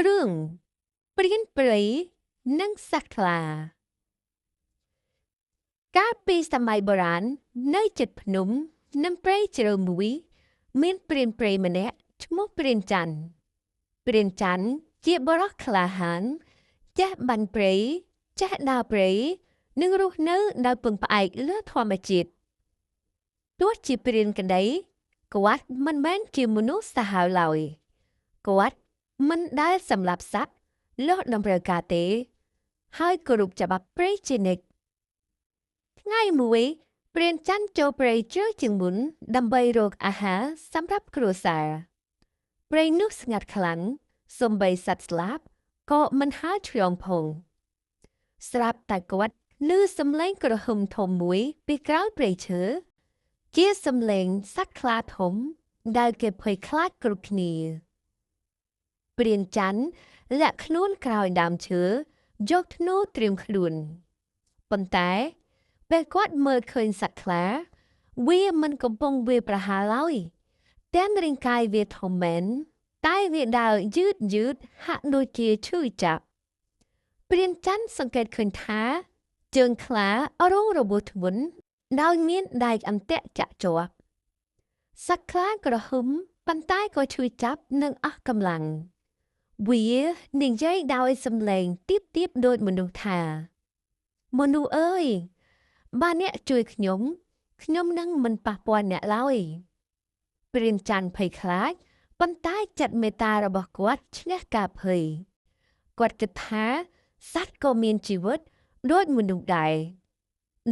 រឿងព្រានព្រៃនិងសត្វខ្លាកាលពីសម័យបុរាណនៅជិតភ្នំនិងព្រៃជ្រៅមួយមានព្រានព្រៃម្នាក់ឈ្មោះព្រានច័ន្ទព្រានច័ន្ទជាបុរសក្លាហានចេះបាញ់ព្រៃចេះដើរព្រៃនិងរស់នៅដោយពឹងផ្អែកលើធម្មជាតិទោះជាព្រានក្តីគាត់មិនមែនជាមនុស្សសាហាវឡើយគាត់មិនដែលសម្លាប់សត្វលោះតម្រូវការទេហើយគោរពច្បាប់ព្រៃជានិច្ចថ្ងៃមួយព្រានច័ន្ទចូលព្រៃជ្រៅជាងមុនដើម្បីរកអាហារសម្រាប់គ្រួសារព្រៃនោះស្ងាត់ខ្លាំងសូម្បីសត្វស្លាបក៏មិនហើរឆ្លងផងស្រាប់តែគាត់ឮសំឡេងក្រហមធំមួយពីក្រោយព្រៃឈើជាសំឡេងសត្វខ្លាធំដែលគេភ័យខ្លាចគ្រប់គ្នាព្រានច័ន្ទលាក់ខ្លួនក្រោយដើមឈើយកធ្នូត្រៀមខ្លួនប៉ុន្តែពេលគាត់មើលឃើញសត្វខ្លាវាមិនកំពុងវាយប្រហារឡើយទាំងរាងកាយវាធំមែនតែវាដើរយឺតហាក់ដូចជាឈឺចាប់ព្រានច័ន្ទសង្កេតឃើញថាជើងខ្លារងរបួសធ្ងន់ដោយមានដែកអន្ទាក់ចាក់ជាប់សត្វខ្លាក្រហមប៉ុន្តែក៏ឈឺចាប់និងអស់កម្លាំងវានិយាយដោយសំឡេងទាបដូចមនុស្សថាមនុស្សអើយបើអ្នកជួយខ្ញុំនឹងមិនប៉ះពាល់អ្នកឡើយព្រានច័ន្ទភ័យខ្លាចប៉ុន្តែចិត្តមេត្តារបស់គាត់ឈ្នះការភ័យគាត់គិតថាសត្វក៏មានជីវិតដូចមនុស្សដែរ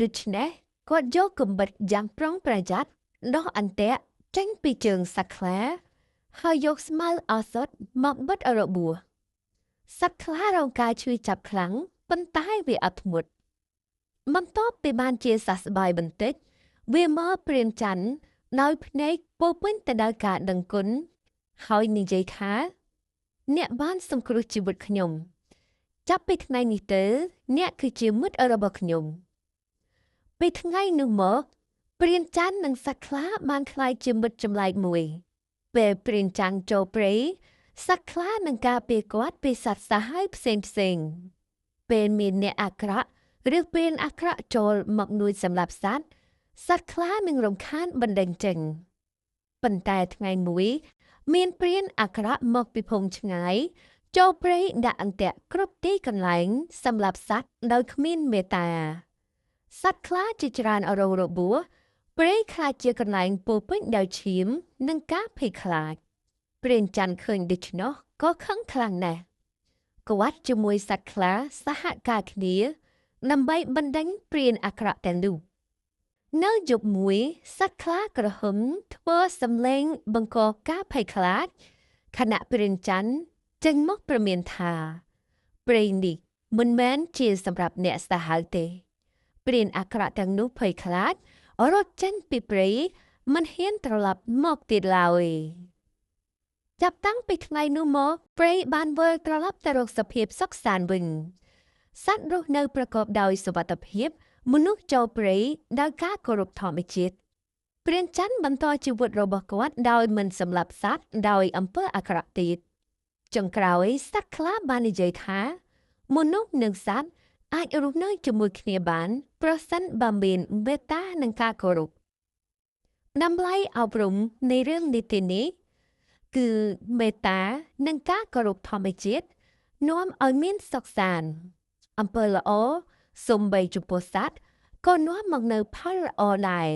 ដូច្នេះគាត់យកកាំបិតយ៉ាងប្រុងប្រយ័ត្នដោះអន្ទាក់ចេញពីជើងសត្វខ្លាហើយយកស្មៅឱសថមកបិទរបួសសត្វខ្លារងការឈឺចាប់ខ្លាំងប៉ុន្តែវាអត់ធ្មត់បន្ទាប់ពីបានជាសះស្បើយបន្តិចវាមកព្រានច័ន្ទដោយភ្នែកពោពេញទៅដោយការដឹងគុណហើយនិយាយថាអ្នកបានសង្គ្រោះជីវិតខ្ញុំចាប់ពីថ្ងៃនេះទៅអ្នកគឺជាមិត្តរបស់ខ្ញុំពីថ្ងៃនោះមកព្រានច័ន្ទនិងសត្វខ្លាបានក្លាយជាមិត្តចម្លែកមួយពេលព្រានច័ន្ទចូលព្រៃសត្វខ្លានឹងការពារគាត់ពីសត្វសាហាវផ្សេងពេលមានអ្នកអាក្រក់ឬព្រានអាក្រក់ចូលមកនួយសម្លាប់សត្វខ្លានឹងរំខានបណ្ដេញចេញប៉ុន្តែថ្ងៃមួយមានព្រានអាក្រក់មកពីភូមិឆ្ងាយចូលព្រៃដាក់អន្ទាក់គ្រប់ទីកន្លែងសម្រាប់សត្វដោយគ្មានមេត្តាសត្វខ្លាជាច្រើនរងរបួសព្រៃខ្លាចជាកន្លែងពោពេញដោយឈាមនិងការភ័យខ្លាចព្រានច័ន្ទឃើញដូច្នោះក៏ខឹងខ្លាំងណាស់គាត់ជាមួយសត្វខ្លាសហការគ្នាដើម្បីបណ្ដេញព្រានអាក្រក់ទាំងនោះនៅយប់មួយសត្វខ្លាក្រហមធ្វើសំឡេងបង្កការភ័យខ្លាចខណៈព្រានច័ន្ទចេញមកប្រមានថាព្រៃនេះមិនមែនជាសម្រាប់អ្នកសាហាវទេព្រានអាក្រក់ទាំងនោះភ័យខ្លាចរត់ចេញពីព្រៃមិនហ៊ានត្រឡប់មកទៀតឡើយចាប់តាំងពីថ្ងៃនោះមកព្រៃបានវិលត្រឡប់ទៅរកសភាពសុខសាន្តវិញសត្វរស់នៅប្រកបដោយសុវត្ថិភាពមនុស្សចូលព្រៃដោយការគោរពធម្មជាតិព្រានច័ន្ទបន្តជីវិតរបស់គាត់ដោយមិនសម្លាប់សត្វដោយអំពើអាក្រក់ទៀតចុងក្រោយសត្វខ្លាបាននិយាយថាមនុស្សនិងសត្វអាចរស់នៅជាមួយគ្នាបានប្រសិនបើមានមេត្តានិងការគោរពតម្លៃអប់រំនៃរឿងនីតិនេះគឺមេត្តានិងការគោរពធម្មជាតិនាំឲ្យមានសុខសាន្តអំពើល្អសូម្បីចំពោះសត្វក៏នាំមកនូវផលល្អដែរ